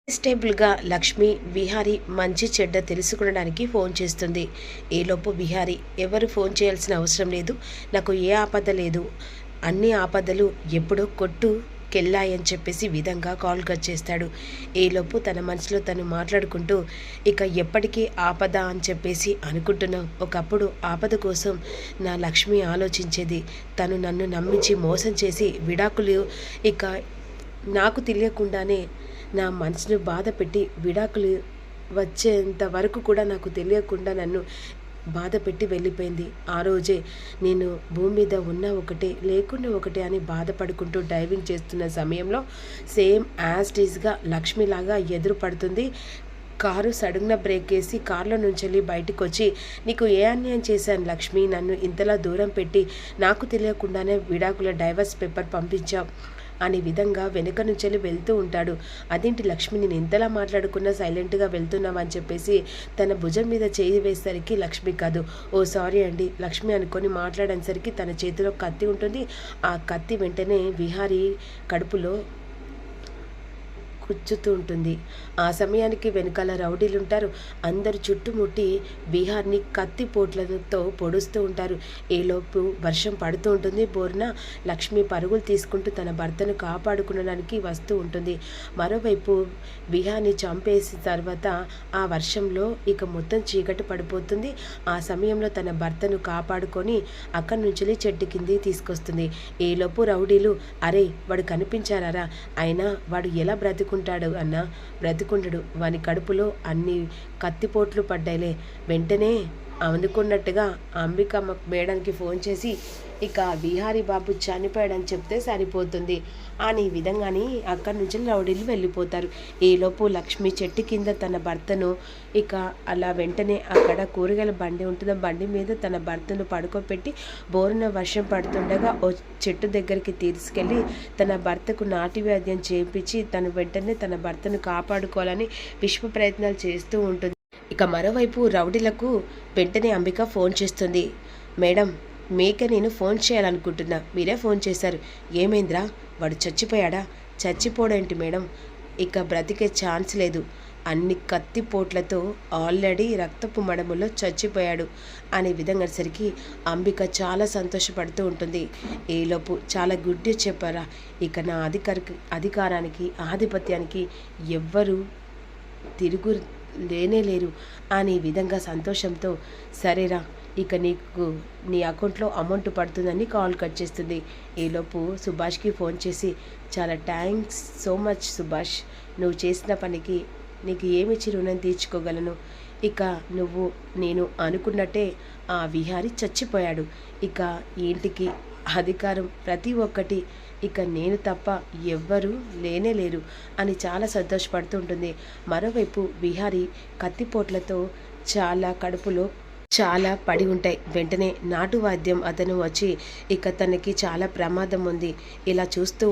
కానిస్టేబుల్గా లక్ష్మి విహారీ మంచి చెడ్డ తెలుసుకునడానికి ఫోన్ చేస్తుంది. ఈలోపు విహారీ ఎవరు ఫోన్ చేయాల్సిన అవసరం లేదు, నాకు ఏ ఆపద లేదు, అన్ని ఆపదలు ఎప్పుడో కొట్టు కెళ్ళాయని చెప్పేసి విధంగా కాల్ కట్ చేస్తాడు. ఈలోపు తన మనసులో తను మాట్లాడుకుంటూ ఇక ఎప్పటికీ ఆపద అని చెప్పేసి అనుకుంటున్నాం. ఒకప్పుడు ఆపద కోసం నా లక్ష్మి ఆలోచించేది. తను నన్ను నమ్మించి మోసం చేసి విడాకులు ఇక నాకు తెలియకుండానే నా మనసును బాధ పెట్టి విడాకులు వచ్చేంత వరకు కూడా నాకు తెలియకుండా నన్ను బాధ పెట్టి వెళ్ళిపోయింది. ఆ రోజే నేను భూమి మీద ఉన్న ఒకటే లేకుండా ఒకటే అని బాధపడుకుంటూ డ్రైవింగ్ చేస్తున్న సమయంలో సేమ్ యాజ్ టీజ్గా లక్ష్మిలాగా ఎదురు పడుతుంది. కారు సడన్గా బ్రేక్ వేసి కారులో నుంచి వెళ్ళి బయటకు వచ్చి, నీకు ఏ అన్యాయం చేశాను లక్ష్మి, నన్ను ఇంతలా దూరం పెట్టి నాకు తెలియకుండానే విడాకుల డైవర్స్ పేపర్ పంపించావు అనే విధంగా వెనుక నుంచి వెళ్తూ ఉంటాడు. అదేంటి లక్ష్మి, నేను ఎంతలా మాట్లాడుకున్నా సైలెంట్గా వెళ్తున్నామని చెప్పేసి తన భుజం మీద చేయి వేసరికి లక్ష్మి కాదు, ఓ సారీ అండి లక్ష్మి అనుకొని మాట్లాడేసరికి తన చేతిలో కత్తి ఉంటుంది. ఆ కత్తి వెంటనే విహారీ కడుపులో కూర్చుతూ ఉంటుంది. ఆ సమయానికి వెనకాల రౌడీలు ఉంటారు. అందరు చుట్టుముట్టి బీహార్ని కత్తి పోట్లతో పొడుస్తూ ఉంటారు. ఈలోపు వర్షం పడుతూ ఉంటుంది. బోర్న లక్ష్మి పరుగులు తీసుకుంటూ తన భర్తను కాపాడుకునడానికి వస్తూ ఉంటుంది. మరోవైపు బీహార్ని చంపేసిన తర్వాత ఆ వర్షంలో ఇక మొత్తం చీకటి పడిపోతుంది. ఆ సమయంలో తన భర్తను కాపాడుకొని అక్కడి నుంచి చెట్టు కింది తీసుకొస్తుంది. ఈలోపు రౌడీలు, అరే వాడు కనిపించారా, అయినా వాడు ఎలా బ్రతుకుంటాడు అన్న, బ్రతుకుండడు, వాని కడుపులో అన్ని కత్తిపోట్లు పడ్డాయిలే. వెంటనే అందుకున్నట్టుగా అంబికమ్మ మేడానికి ఫోన్ చేసి ఇక విహారీ బాబు చనిపోయాడని చెప్తే సరిపోతుంది అని విధంగానే అక్కడి నుంచి రౌడీలు వెళ్ళిపోతారు. ఈలోపు లక్ష్మి చెట్టు కింద తన భర్తను ఇక అలా వెంటనే అక్కడ కూరగాయల బండి ఉంటుంది, బండి మీద తన భర్తను పడుకోబెట్టి బోరున వర్షం పడుతుండగా ఓ చెట్టు దగ్గరికి తీసుకెళ్ళి తన భర్తకు నాటి వైద్యం చేయించి తను వెంటనే తన భర్తను కాపాడుకోవాలని విశ్వ ప్రయత్నాలు చేస్తూ ఉంటుంది. ఇక మరోవైపు రౌడీలకు వెంటనే అంబిక ఫోన్ చేస్తుంది. మేడం, మీకే నేను ఫోన్ చేయాలనుకుంటున్నా, మీరే ఫోన్ చేశారు, ఏమైందిరా, వాడు చచ్చిపోయాడా? చచ్చిపోడేంటి మేడం, ఇక బ్రతికే ఛాన్స్ లేదు, అన్ని కత్తిపోట్లతో ఆల్రెడీ రక్తపు మడములో చచ్చిపోయాడు అనే విధంగా సరికి అంబిక చాలా సంతోషపడుతూ ఉంటుంది. ఈలోపు చాలా గుడ్ న్యూస్ చెప్పారా, ఇక నా అధికారానికి ఆధిపత్యానికి ఎవ్వరూ తిరుగు లేరు అనే విధంగా సంతోషంతో, సరేరా ఇక నీకు నీ అకౌంట్లో అమౌంట్ పడుతుందని కాల్ కట్ చేస్తుంది. ఈలోపు సుభాష్కి ఫోన్ చేసి, చాలా థ్యాంక్స్ సో మచ్ సుభాష్, నువ్వు చేసిన పనికి నీకు ఏమిచ్చి రుణం తీర్చుకోగలను, ఇక నువ్వు నేను అనుకున్నట్టే ఆ విహారీ చచ్చిపోయాడు, ఇక ఇంటికి అధికారం ప్రతి ఒక్కటి ఇక నేను తప్ప ఎవ్వరూ లేరు అని చాలా సంతోషపడుతూ ఉంటుంది. మరోవైపు విహారీ కత్తిపోట్లతో చాలా కడుపులో చాలా పడి ఉంటాయి. వెంటనే నాటు వాద్యం అతను వచ్చి ఇక తనకి చాలా ప్రమాదం ఉంది, ఇలా చూస్తూ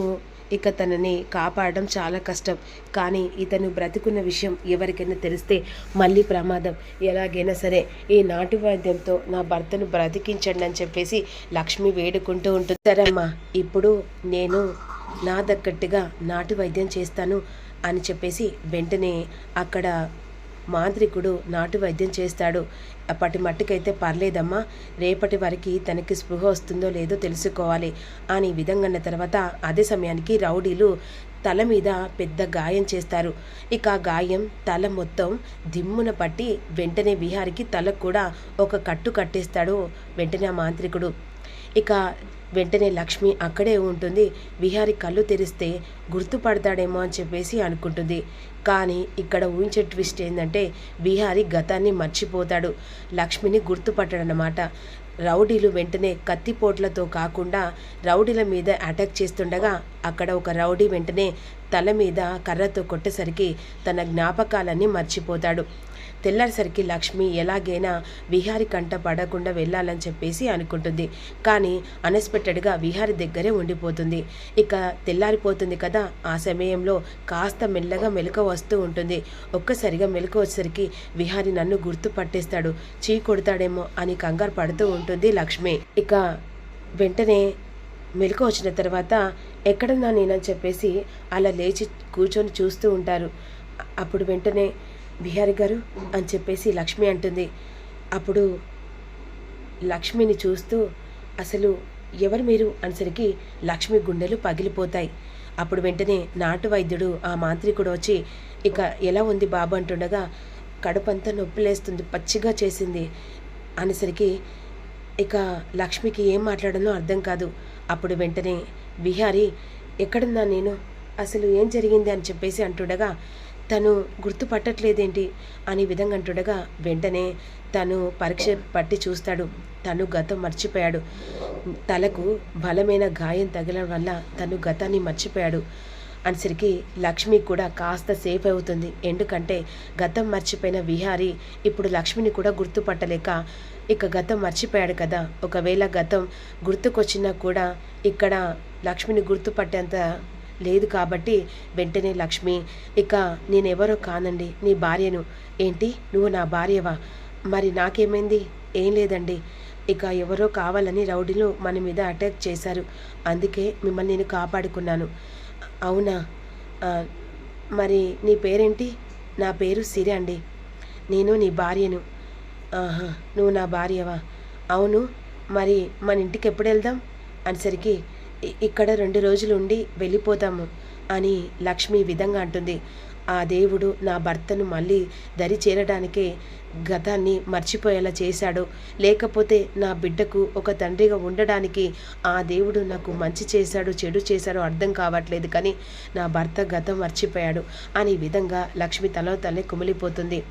ఇక తనని కాపాడడం చాలా కష్టం, కానీ ఇతను బ్రతుకున్న విషయం ఎవరికైనా తెలిస్తే మళ్ళీ ప్రమాదం, ఎలాగైనా సరే ఈ నాటు వైద్యంతో నా భర్తను బ్రతికించండి అని చెప్పేసి లక్ష్మి వేడుకుంటూ ఉంటుంది. సరేమ్మా, ఇప్పుడు నేను నా దగ్గట్టుగా నాటు వైద్యం చేస్తాను అని చెప్పేసి వెంటనే అక్కడ మాంత్రికుడు నాటు వైద్యం చేస్తాడు. అప్పటి మట్టుకైతే పర్లేదమ్మా, రేపటి వరకు తనకి స్పృహ వస్తుందో లేదో తెలుసుకోవాలి అని విధంగా అన్న తర్వాత అదే సమయానికి రౌడీలు తల మీద పెద్ద గాయం చేస్తారు. ఇక ఆ గాయం తల మొత్తం దిమ్మున పట్టి వెంటనే విహారికి తలకు కూడా ఒక కట్టు కట్టేస్తాడు వెంటనే ఆ మాంత్రికుడు. ఇక వెంటనే లక్ష్మి అక్కడే ఉంటుంది. విహారీ కళ్ళు తెరిస్తే గుర్తుపడతాడేమో అని చెప్పేసి అనుకుంటుంది. కానీ ఇక్కడ ఊహించే ట్విస్ట్ ఏంటంటే విహారీ గతాన్ని మర్చిపోతాడు, లక్ష్మిని గుర్తుపట్టాడనమాట. రౌడీలు వెంటనే కత్తిపోట్లతో కాకుండా రౌడీల మీద అటాక్ చేస్తుండగా అక్కడ ఒక రౌడీ వెంటనే తల మీద కర్రతో కొట్టేసరికి తన జ్ఞాపకాలన్నీ మర్చిపోతాడు. తెల్లారిసరికి లక్ష్మి ఎలాగైనా విహారీ కంట పడకుండా వెళ్ళాలని చెప్పేసి అనుకుంటుంది. కానీ అన్ఎక్స్పెక్టెడ్గా విహారీ దగ్గరే ఉండిపోతుంది. ఇక తెల్లారిపోతుంది కదా, ఆ సమయంలో కాస్త మెల్లగా మెలకు వస్తూ ఉంటుంది. ఒక్కసారిగా మెలకు వచ్చేసరికి విహారీ నన్ను గుర్తు పట్టేస్తాడు, చీ కొడతాడేమో అని కంగారు పడుతూ ఉంటుంది లక్ష్మి. ఇక వెంటనే మెలకు వచ్చిన తర్వాత ఎక్కడున్నా నేనని చెప్పేసి అలా లేచి కూర్చొని చూస్తూ ఉంటారు. అప్పుడు వెంటనే బిహారీ గారు అని చెప్పేసి లక్ష్మి అంటుంది. అప్పుడు లక్ష్మిని చూస్తూ అసలు ఎవరు మీరు అనేసరికి లక్ష్మి గుండెలు పగిలిపోతాయి. అప్పుడు వెంటనే నాటు వైద్యుడు ఆ మాంత్రికుడు వచ్చి ఇక ఎలా ఉంది బాబు అంటుండగా కడుపంతా నొప్పిలేస్తుంది, పచ్చిగా చేసింది అనేసరికి ఇక లక్ష్మికి ఏం మాట్లాడాలో అర్థం కాదు. అప్పుడు వెంటనే విహారీ ఎక్కడున్నా నేను, అసలు ఏం జరిగింది అని చెప్పేసి అంటుండగా తను గుర్తుపట్టట్లేదేంటి అనే విధంగా అంటుండగా వెంటనే తను పరీక్ష పట్టి చూస్తాడు. తను గతం మర్చిపోయాడు. తలకు బలమైన గాయం తగలడం వల్ల తను గతాన్ని మర్చిపోయాడు అనేసరికి లక్ష్మి కూడా కాస్త సేఫ్ అవుతుంది. ఎందుకంటే గతం మర్చిపోయిన విహారీ ఇప్పుడు లక్ష్మిని కూడా గుర్తుపట్టలేక ఇక గతం మర్చిపోయాడు కదా. ఒకవేళ గతం గుర్తుకొచ్చినా కూడా ఇక్కడ లక్ష్మిని గుర్తుపట్టేంత లేదు కాబట్టి వెంటనే లక్ష్మి ఇక నేనెవరో కానండి, నీ భార్యను. ఏంటి నువ్వు నా భార్యవా? మరి నాకేమైంది? ఏం లేదండి, ఇక ఎవరో కావాలని రౌడీలు మన మీద అటాక్ చేశారు, అందుకే మిమ్మల్ని నేను కాపాడుకున్నాను. అవునా, మరి నీ పేరేంటి? నా పేరు సిరి అండి, నేను నీ భార్యను. ఆహా, నువ్వు నా భార్యవా? అవును, మరి మన ఇంటికి ఎప్పుడు వెళ్దాం అనేసరికి ఇక్కడ 2 రోజులు ఉండి వెళ్ళిపోతాము అని లక్ష్మి విధంగా అంటుంది. ఆ దేవుడు నా భర్తను మళ్ళీ దరి చేరడానికే గతాన్ని మర్చిపోయేలా చేశాడు, లేకపోతే నా బిడ్డకు ఒక తండ్రిగా ఉండడానికి ఆ దేవుడు నాకు మంచి చేశాడు చెడు చేశాడో అర్థం కావట్లేదు, కానీ నా భర్త గతం మర్చిపోయాడు అనే విధంగా లక్ష్మి తల తల్లే కుమిలిపోతుంది.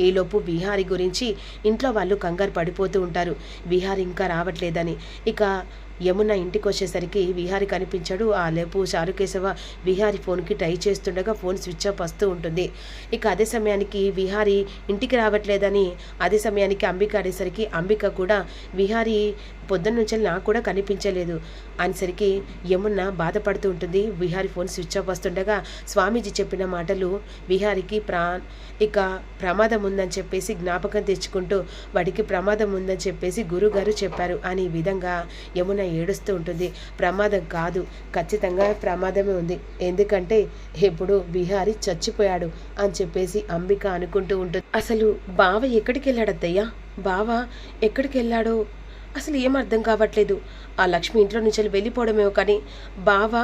ఈలోపు విహారీ గురించి ఇంట్లో వాళ్ళు కంగారు పడిపోతూ ఉంటారు, విహారీ ఇంకా రావట్లేదని. ఇక యమున ఇంటికి వచ్చేసరికి విహారీ కనిపించాడు. ఆ లేపు చారుకేశవ విహారీ ఫోన్కి ట్రై చేస్తుండగా ఫోన్ స్విచ్ ఆఫ్ వస్తూ ఉంటుంది. ఇక అదే సమయానికి విహారీ ఇంటికి రావట్లేదని అదే సమయానికి అంబిక అనేసరికి అంబిక కూడా విహారీ పొద్దున్న నుంచి నాకు కూడా కనిపించలేదు అనేసరికి యమున బాధపడుతూ ఉంటుంది. విహారీ ఫోన్ స్విచ్ ఆఫ్ వస్తుండగా స్వామీజీ చెప్పిన మాటలు విహారీకి ఇక ప్రమాదం ఉందని చెప్పేసి జ్ఞాపకం తెచ్చుకుంటూ వాడికి ప్రమాదం ఉందని చెప్పేసి గురుగారు చెప్పారు అనే విధంగా యమున ఏడుస్తూ ఉంటుంది. ప్రమాదం కాదు, ఖచ్చితంగా ప్రమాదమే ఉంది, ఎందుకంటే ఇప్పుడు విహారీ చచ్చిపోయాడు అని చెప్పేసి అంబిక అనుకుంటూ ఉంటుంది. అసలు బావ ఎక్కడికి వెళ్ళాడత్తయ్యా? బావ ఎక్కడికి వెళ్ళాడో అసలు ఏం అర్థం కావట్లేదు. ఆ లక్ష్మి ఇంట్లో నుంచి వెళ్ళిపోవడమేమో, కానీ బావ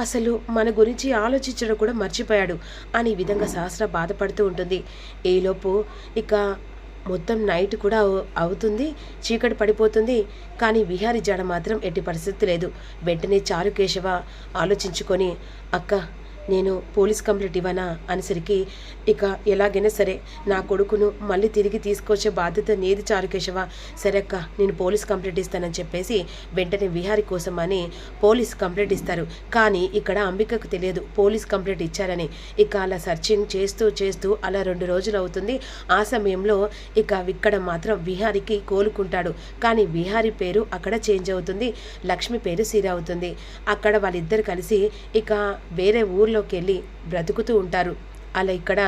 అసలు మన గురించి ఆలోచించడం కూడా మర్చిపోయాడు అనే విధంగా సహస్ర బాధపడుతూ ఉంటుంది. ఈలోపు ఇక మొత్తం నైట్ కూడా అవుతుంది, చీకటి పడిపోతుంది, కానీ విహారీ జాడ మాత్రం ఎట్టి పరిస్థితి లేదు. వెంటనే చారుకేశవ ఆలోచించుకొని అక్క నేను పోలీస్ కంప్లైంట్ ఇవ్వనా అనేసరికి ఇక ఎలాగైనా సరే నా కొడుకును మళ్ళీ తిరిగి తీసుకొచ్చే బాధ్యత నీది చారుకేశవ. సరే అక్క, నేను పోలీస్ కంప్లైంట్ ఇస్తానని చెప్పేసి వెంటనే విహారీ కోసం అని పోలీస్ కంప్లైంట్ ఇస్తారు. కానీ ఇక్కడ అంబికకు తెలియదు పోలీస్ కంప్లైంట్ ఇచ్చారని. ఇక అలా సర్చింగ్ చేస్తూ చేస్తూ అలా 2 రోజులు అవుతుంది. ఆ సమయంలో ఇక ఇక్కడ మాత్రం విహారీకి కోలుకుంటాడు, కానీ విహారీ పేరు అక్కడ చేంజ్ అవుతుంది, లక్ష్మి పేరు సిరి అవుతుంది. అక్కడ వాళ్ళిద్దరు కలిసి ఇక వేరే ఊర్లోకి వెళ్ళి బ్రతుకుతూ ఉంటారు. అలా ఇక్కడ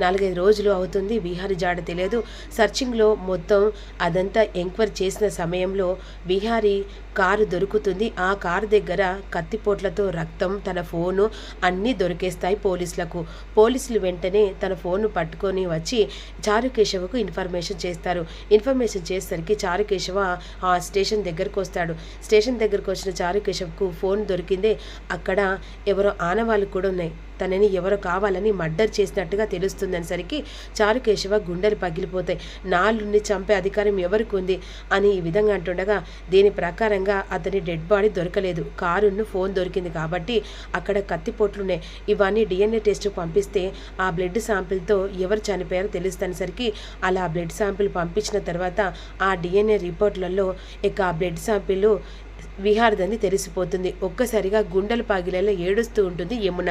4-5 రోజులు అవుతుంది. విహారీ జాడ తెలియదు. సర్చింగ్లో మొత్తం అదంతా ఎంక్వైరీ చేసిన సమయంలో విహారీ కారు దొరుకుతుంది. ఆ కారు దగ్గర కత్తిపోట్లతో రక్తం, తన ఫోను అన్నీ దొరికేస్తాయి పోలీసులకు. పోలీసులు వెంటనే తన ఫోన్ను పట్టుకొని వచ్చి చారుకేశవకు ఇన్ఫర్మేషన్ చేస్తారు. ఇన్ఫర్మేషన్ చేసేసరికి చారుకేశవ ఆ స్టేషన్ దగ్గరకు వస్తాడు. స్టేషన్ దగ్గరకు వచ్చిన చారుకేశవకు ఫోన్ దొరికిందే, అక్కడ ఎవరో ఆనవాళ్ళు కూడా ఉన్నాయి, తనని ఎవరో కావాలని మర్డర్ చేసినట్టుగా తెలుస్తుందనేసరికి చారుకేశవ గుండెలు పగిలిపోతాయి. నాలుని చంపే అధికారం ఎవరికి ఉంది అని ఈ విధంగా అంటుండగా దీని ప్రకారంగా అతని డెడ్ బాడీ దొరకలేదు, కారును ఫోన్ దొరికింది కాబట్టి అక్కడ కత్తిపోట్లున్నాయి. ఇవన్నీ DNA టెస్ట్ పంపిస్తే ఆ బ్లడ్ శాంపిల్తో ఎవరు చనిపోయారో తెలుస్తనేసరికి అలా బ్లడ్ శాంపిల్ పంపించిన తర్వాత ఆ DNA రిపోర్ట్లలో ఇక ఆ బ్లడ్ శాంపిల్ విహారీదని తెలిసిపోతుంది. ఒక్కసారిగా గుండెలు పగిలేలా ఏడుస్తూ ఉంటుంది యమున.